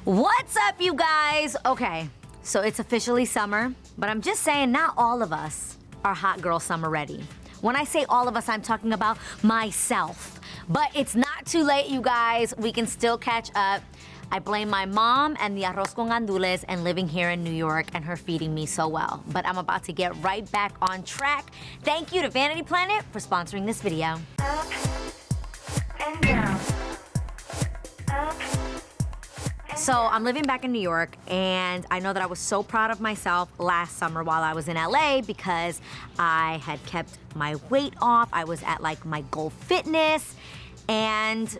What's up, you guys? Okay, so it's officially summer, but I'm just saying not all of us are hot girl summer ready. When I say all of us, I'm talking about myself. But it's not too late, you guys. We can still catch up. I blame my mom and the arroz con gandules and living here in New York and her feeding me so well. But I'm about to get right back on track. Thank you to Vanity Planet for sponsoring this video. Up and down. Up. So I'm living back in New York, and I know that I was so proud of myself last summer while I was in LA because I had kept my weight off. I was at like my goal fitness, and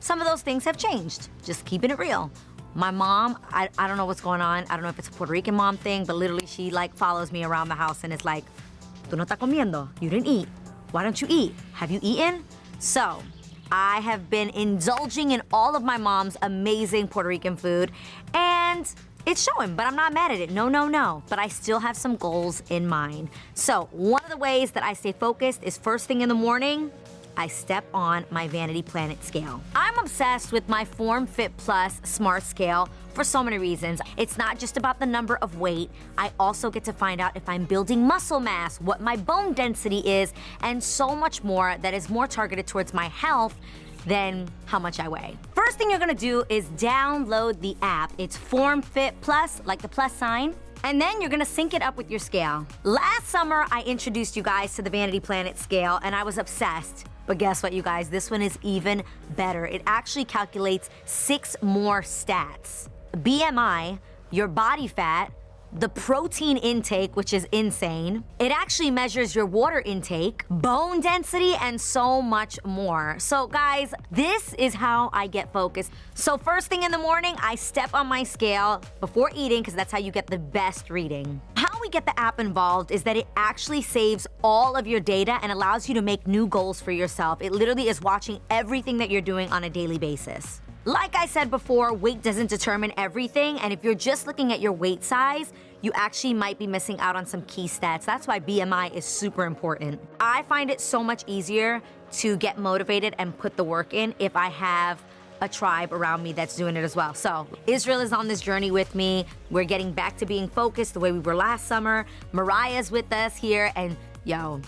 some of those things have changed. Just keeping it real. My mom, I don't know what's going on. I don't know if it's a Puerto Rican mom thing, but literally she like follows me around the house and is like, "Tú no estás comiendo. You didn't eat. Why don't you eat? Have you eaten?" So I have been indulging in all of my mom's amazing Puerto Rican food, and it's showing, but I'm not mad at it. No. But I still have some goals in mind. So one of the ways that I stay focused is first thing in the morning, I step on my Vanity Planet scale. I'm obsessed with my Form Fit Plus Smart Scale for so many reasons. It's not just about the number of weight. I also get to find out if I'm building muscle mass, what my bone density is, and so much more that is more targeted towards my health than how much I weigh. First thing you're gonna do is download the app. It's Form Fit Plus, like the plus sign. And then you're gonna sync it up with your scale. Last summer, I introduced you guys to the Vanity Planet scale, and I was obsessed. But guess what, you guys? This one is even better. It actually calculates 6 more stats. BMI, your body fat, the protein intake, which is insane. It actually measures your water intake, bone density, and so much more. So guys, this is how I get focused. So first thing in the morning, I step on my scale before eating, because that's how you get the best reading. How we get the app involved is that it actually saves all of your data and allows you to make new goals for yourself. It literally is watching everything that you're doing on a daily basis. Like I said before, weight doesn't determine everything, and if you're just looking at your weight size, you actually might be missing out on some key stats. That's why BMI is super important. I find it so much easier to get motivated and put the work in if I have a tribe around me that's doing it as well. So Israel is on this journey with me. We're getting back to being focused the way we were last summer. Mariah's with us here, and yo,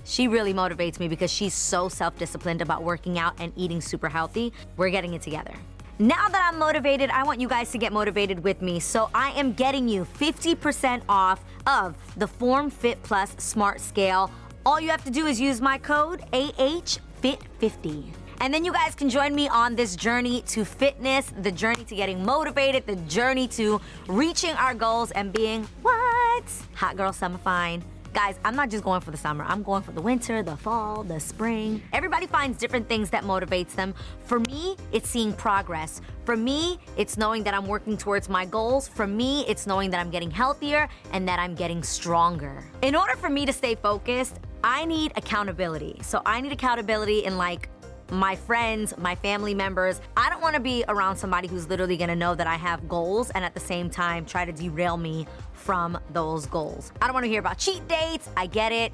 she really motivates me because she's so self-disciplined about working out and eating super healthy. We're getting it together. Now that I'm motivated, I want you guys to get motivated with me. So I am getting you 50% off of the Form Fit Plus Smart Scale. All you have to do is use my code AHFIT50. And then you guys can join me on this journey to fitness, the journey to getting motivated, the journey to reaching our goals and being, what? Hot girl summer fine. Guys, I'm not just going for the summer. I'm going for the winter, the fall, the spring. Everybody finds different things that motivates them. For me, it's seeing progress. For me, it's knowing that I'm working towards my goals. For me, it's knowing that I'm getting healthier and that I'm getting stronger. In order for me to stay focused, I need accountability. So I need accountability in like my friends, my family members. I don't wanna be around somebody who's literally gonna know that I have goals and at the same time try to derail me from those goals. I don't wanna hear about cheat dates. I get it.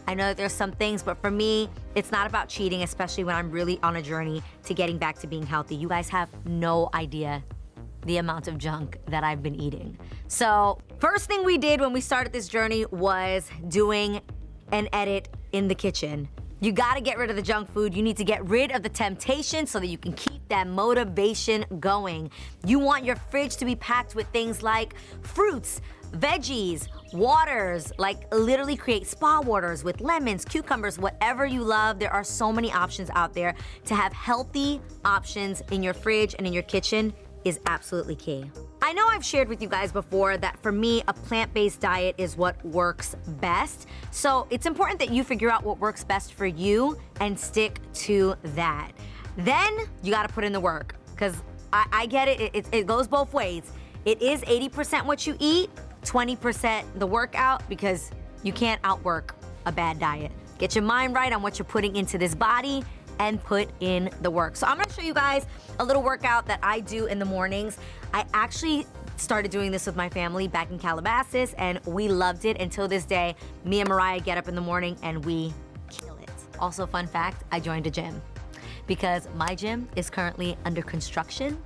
I know that there's some things, but for me, it's not about cheating, especially when I'm really on a journey to getting back to being healthy. You guys have no idea the amount of junk that I've been eating. So first thing we did when we started this journey was doing an edit in the kitchen. You gotta get rid of the junk food. You need to get rid of the temptation so that you can keep that motivation going. You want your fridge to be packed with things like fruits, veggies, waters, like literally create spa waters with lemons, cucumbers, whatever you love. There are so many options out there. To have healthy options in your fridge and in your kitchen is absolutely key. I know I've shared with you guys before that for me, a plant-based diet is what works best. So it's important that you figure out what works best for you and stick to that. Then you gotta put in the work, because I get it, it goes both ways. It is 80% what you eat, 20% the workout, because you can't outwork a bad diet. Get your mind right on what you're putting into this body and put in the work. So I'm gonna show you guys a little workout that I do in the mornings. I actually started doing this with my family back in Calabasas, and we loved it. Until this day, me and Mariah get up in the morning and we kill it. Also, fun fact, I joined a gym because my gym is currently under construction.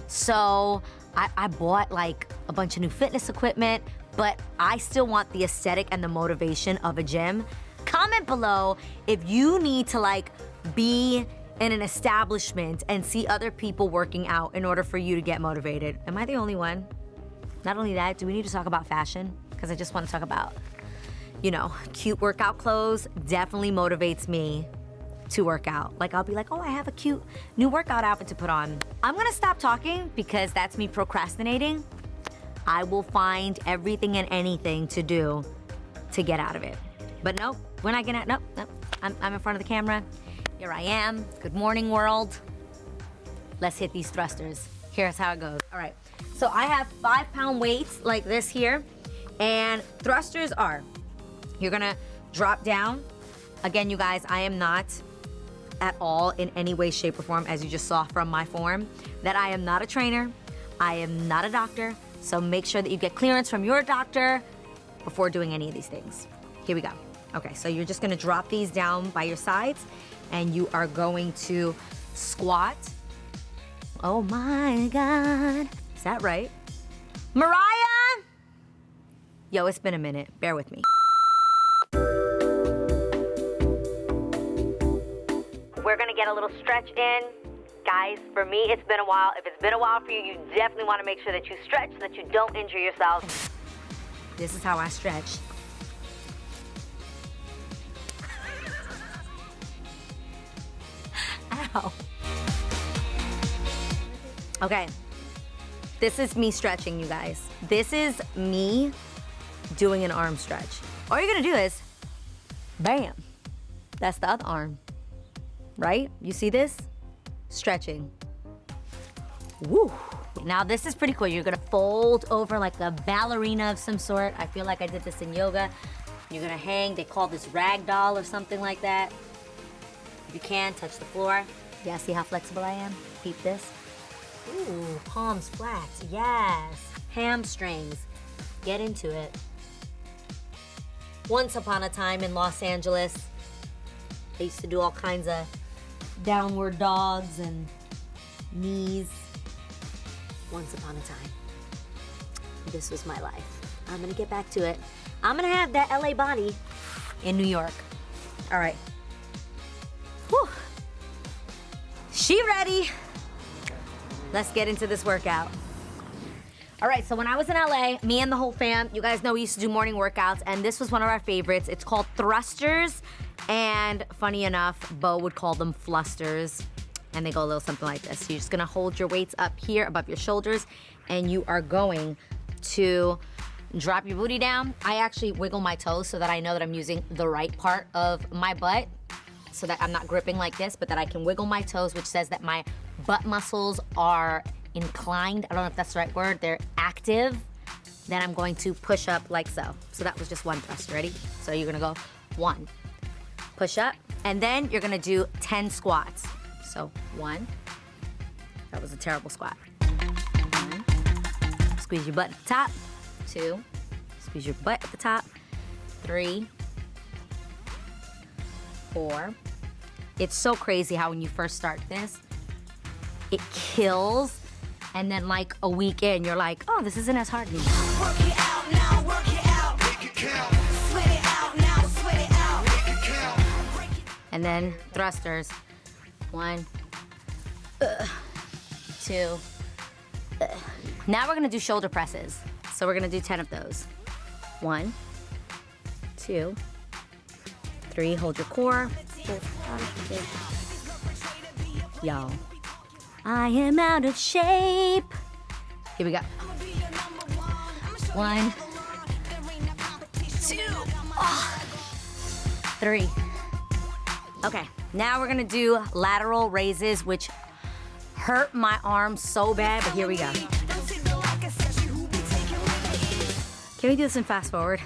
So I bought like a bunch of new fitness equipment, but I still want the aesthetic and the motivation of a gym. Comment below if you need to like be in an establishment and see other people working out in order for you to get motivated. Am I the only one? Not only that, do we need to talk about fashion? Because I just want to talk about, you know, cute workout clothes definitely motivates me to work out. Like I'll be like, oh, I have a cute new workout outfit to put on. I'm gonna stop talking because that's me procrastinating. I will find everything and anything to do to get out of it. But nope, we're not getting out, nope. I'm in front of the camera. Here I am, good morning world. Let's hit these thrusters. Here's how it goes. All right, so I have 5-pound weights like this here, and thrusters are, you're gonna drop down. Again, you guys, I am not at all in any way, shape, or form, as you just saw from my form, that I am not a trainer, I am not a doctor, so make sure that you get clearance from your doctor before doing any of these things. Here we go. Okay, so you're just gonna drop these down by your sides, and you are going to squat. Oh my God, is that right? Mariah! Yo, it's been a minute, bear with me. We're gonna get a little stretch in. Guys, for me, it's been a while. If it's been a while for you, you definitely wanna make sure that you stretch so that you don't injure yourself. This is how I stretch. Ow. Okay, this is me stretching, you guys. This is me doing an arm stretch. All you're gonna do is, bam, that's the other arm. Right? You see this? Stretching. Woo. Now this is pretty cool. You're gonna fold over like a ballerina of some sort. I feel like I did this in yoga. You're gonna hang, they call this rag doll or something like that. If you can, touch the floor. Yeah, see how flexible I am? Peep this. Ooh, palms flat, yes. Hamstrings, get into it. Once upon a time in Los Angeles, I used to do all kinds of downward dogs and knees. Once upon a time. This was my life. I'm gonna get back to it. I'm gonna have that LA body in New York. All right. Whew. She ready. Let's get into this workout. All right, so when I was in LA, me and the whole fam, you guys know we used to do morning workouts, and this was one of our favorites. It's called thrusters. And funny enough, Bo would call them flusters, and they go a little something like this. You're just gonna hold your weights up here above your shoulders, and you are going to drop your booty down. I actually wiggle my toes so that I know that I'm using the right part of my butt, so that I'm not gripping like this, but that I can wiggle my toes, which says that my butt muscles are inclined. I don't know if that's the right word. They're active. Then I'm going to push up like so. So that was just one thrust, ready? So you're gonna go 1, push up, and then you're gonna do 10 squats. So 1, that was a terrible squat. 1, squeeze your butt at the top. 2, squeeze your butt at the top. 3, 4. It's so crazy how when you first start this, it kills, and then like a week in, you're like, oh, this isn't as hard anymore. Work it out now, work it out. Make it count. Sweat it out now, sweat it out. Make it count. And then thrusters. 1, 2. Now we're gonna do shoulder presses. So we're gonna do 10 of those. 1, 2, 3, hold your core. 4, 5, 6. Yo, I am out of shape. Here we go. 1, 2, 3. Okay, now we're gonna do lateral raises, which hurt my arms so bad, but here we go. Can we do this in fast forward?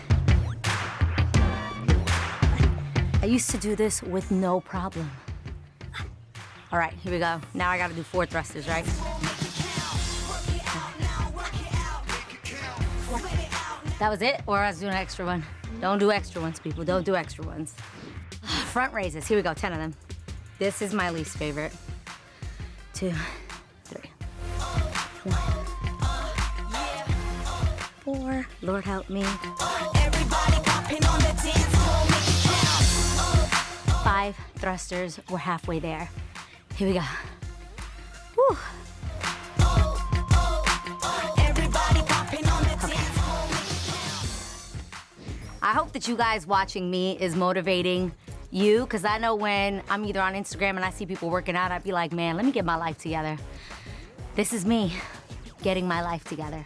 I used to do this with no problem. All right, here we go. Now I gotta do 4 thrusters, right? That was it, or I was doing an extra one? Don't do extra ones, people, don't do extra ones. Front raises, here we go, 10 of them. This is my least favorite. 2, 3. 1, Lord help me. Everybody popping on the dance floor, make it count. 5 thrusters, we're halfway there. Here we go. Woo. Everybody popping on the dance floor, make it count. I hope that you guys watching me is motivating you, because I know when I'm either on Instagram and I see people working out, I'd be like, man, let me get my life together. This is me getting my life together.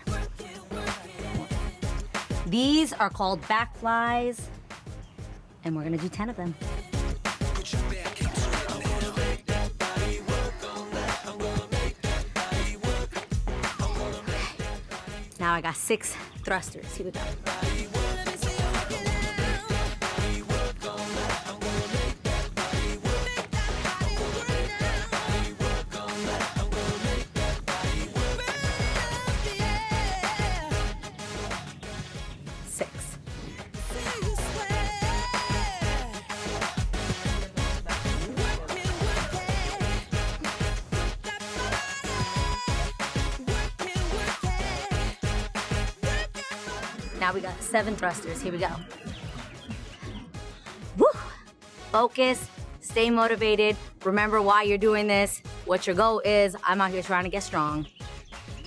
These are called back flies, and we're gonna do 10 of them. Now I got 6 thrusters. Here we go. Now we got 7 thrusters. Here we go. Woo! Focus, stay motivated. Remember why you're doing this, what your goal is. I'm out here trying to get strong.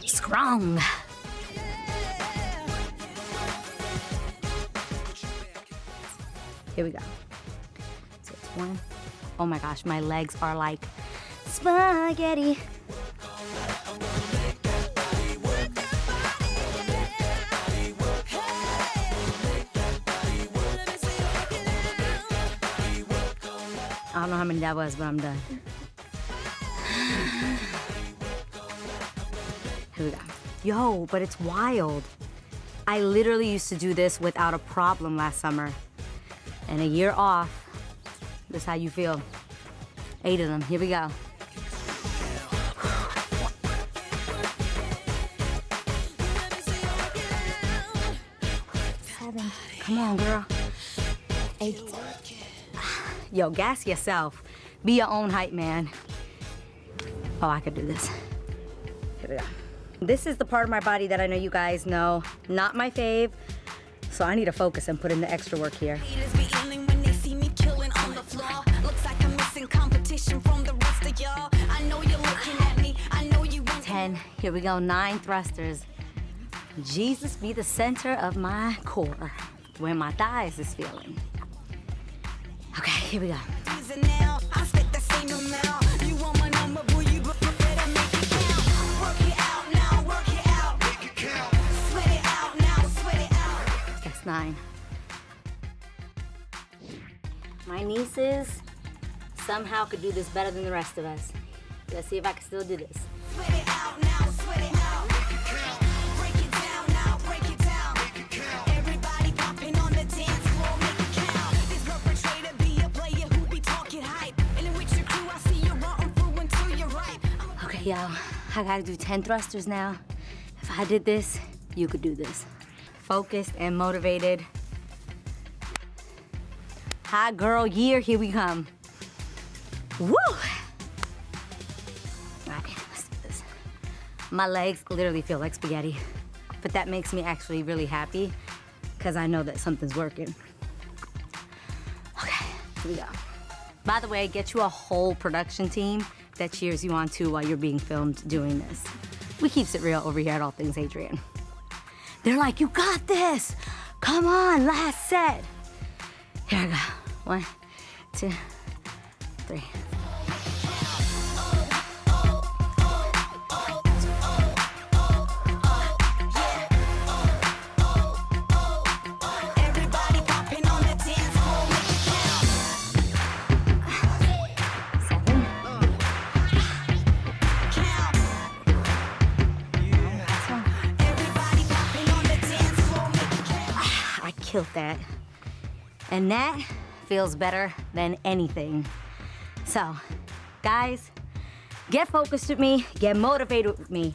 Strong. Here we go. So it's 1. Oh my gosh, my legs are like spaghetti. I don't know how many that was, but I'm done. Here we go. Yo, but it's wild. I literally used to do this without a problem last summer. And a year off, this is how you feel. 8 of them. Here we go. 7. Come on, girl. 8. Yo, gas yourself. Be your own hype man. Oh, I could do this. Here we go. This is the part of my body that I know you guys know, not my fave, so I need to focus and put in the extra work here. Haters be yelling when they see me killing on the floor. Looks like I'm missing competition from the rest of y'all. I know you're looking at me. I know you want 10. Here we go. 9 thrusters. Jesus be the center of my core, where my thighs is feeling. Okay, here we go. now. I spent the same amount. You want my number, boy, you better make it count. Work it out now, work it out. Make it count. Sweat it out now, sweat it out. That's 9. My nieces somehow could do this better than the rest of us. Let's see if I can still do this. Sweat it out now, sweat it out. Break it down now, break it down. Everybody popping on the dance floor, make it count. This perpetrator be a player who be talking hype. And with your crew, I see you rotting through until you're ripe. Okay, y'all, I gotta do 10 thrusters now. If I did this, you could do this. Focused and motivated. Hot girl year, here we come. Woo! All right, let's do this. My legs literally feel like spaghetti, but that makes me actually really happy because I know that something's working. Okay, here we go. By the way, get you a whole production team that cheers you on too while you're being filmed doing this. We keeps it real over here at All Things Adrienne. They're like, you got this. Come on, last set. Here I go. 1, 2, 3. Everybody popping on the dance floor, make it count. 7. Count. Everybody popping on the dance floor, make it count. I killed that. And that feels better than anything. So, guys, get focused with me, get motivated with me.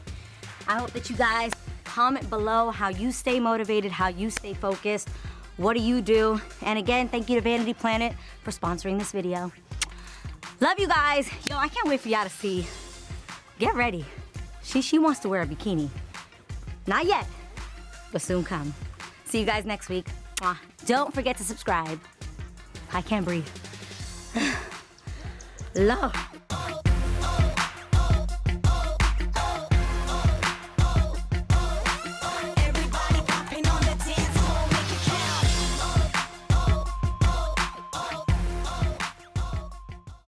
I hope that you guys comment below how you stay motivated, how you stay focused, what do you do? And again, thank you to Vanity Planet for sponsoring this video. Love you guys. Yo, I can't wait for y'all to see. Get ready. She wants to wear a bikini. Not yet, but soon come. See you guys next week. Mwah. Don't forget to subscribe. I can't breathe. Love.